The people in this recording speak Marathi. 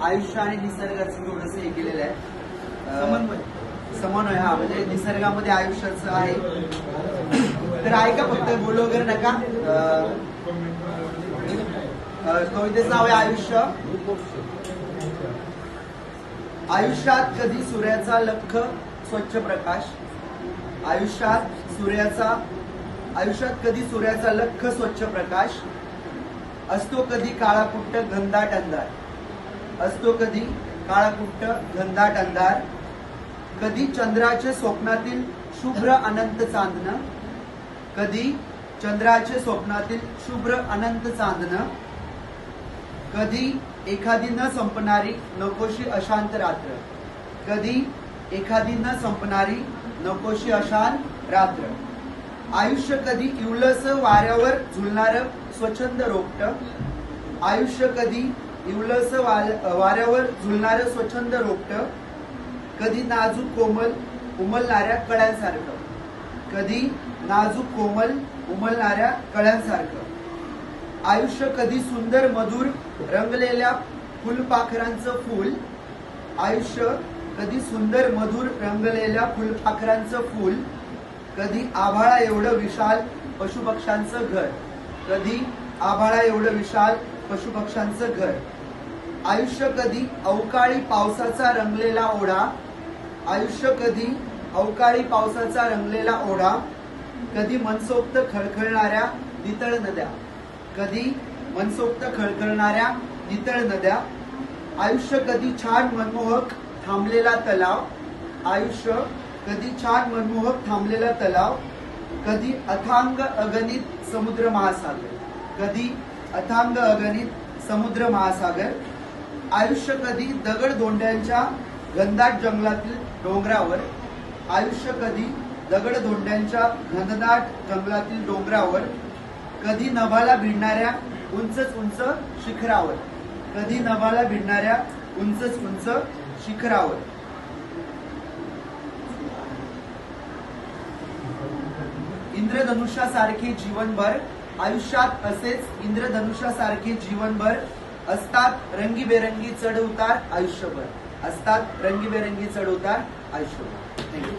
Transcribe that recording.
आयुष्य आणि निसर्गाचं थोडस हे केलेलं आहे, समन्वय. हा म्हणजे निसर्गामध्ये आयुष्याचं आहे. तर ऐका, फक्त बोलू वगैरे नका. कवितेचं नाव आहे आयुष्य. आयुष्यात कधी सूर्याचा लख्ख स्वच्छ प्रकाश, आयुष्यात कधी सूर्याचा लख्ख स्वच्छ प्रकाश, असतो कधी काळाकुट्ट घनदाट अंधार, असतो कधी काळाकुट्ट घनदाट अंधार, कधी चंद्राचे स्वप्नातील शुभ्र अनंत चांदणं, कधी चंद्राचे स्वप्नातील शुभ्र अनंत चांदणं, कधी एखादी न संपणारी नकोशी अशांत रात्र, कधी एखादी न संपणारी नकोशी अशांत रात्र, आयुष्य कधी इवलस वाऱ्यावर झुलणारं स्वच्छंद रोपट, आयुष्य कधी इवलस वाऱ्यावर झुलणारं स्वच्छंद रोपट, कधी नाजूक कोमल उमलणाऱ्या कळ्यांसारखं, कधी नाजूक कोमल उमलणाऱ्या कळ्यांसारखं, आयुष्य कधी सुंदर मधुर रंगलेल्या फुलपाखरांचं फूल, आयुष्य कधी सुंदर मधुर रंगलेल्या फुलपाखरांचं फूल, कधी आभाळा एवढं विशाल पशुपक्ष्यांचं घर, कधी आभाळा एवढं विशाल पशुपक्ष्यांचं घर, आयुष्य कधी अवकाळी पावसाचा रंगलेला ओढा, आयुष्य कधी अवकाळी पावसाचा रंगलेला ओढा, कधी मनसोक्त खळखळणाऱ्या नितळ नद्या, कधी मनसोक्त खळखळणाऱ्या नितळ नद्या, आयुष्य कधी छान मनमोहक थांबलेला तलाव, आयुष्य कधी छान मनमोहक थांबलेला तलाव, कधी अथांग अगणित समुद्र महासागर, कधी अथांग अगणित समुद्र महासागर, आयुष्य कधी दगड धोंड्यांच्या घनदाट जंगलातील डोंगरावर, आयुष्य कधी दगड धोंड्यांच्या घनदाट जंगलातील डोंगरावर, कधी नभाला भिडणाऱ्या उंचच उंच शिखरावर, कधी नभाला भिडणाऱ्या उंचच उंच शिखरावर. इंद्रधनुष्यासारखे जीवनभर आयुष्यात असेच इंद्रधनुष्यासारखे जीवनभर असतात रंगीबेरंगी चढ उतार आयुष्यभर, असतात रंगीबेरंगी चढ उतार आयुष्यभर. थँक्यू.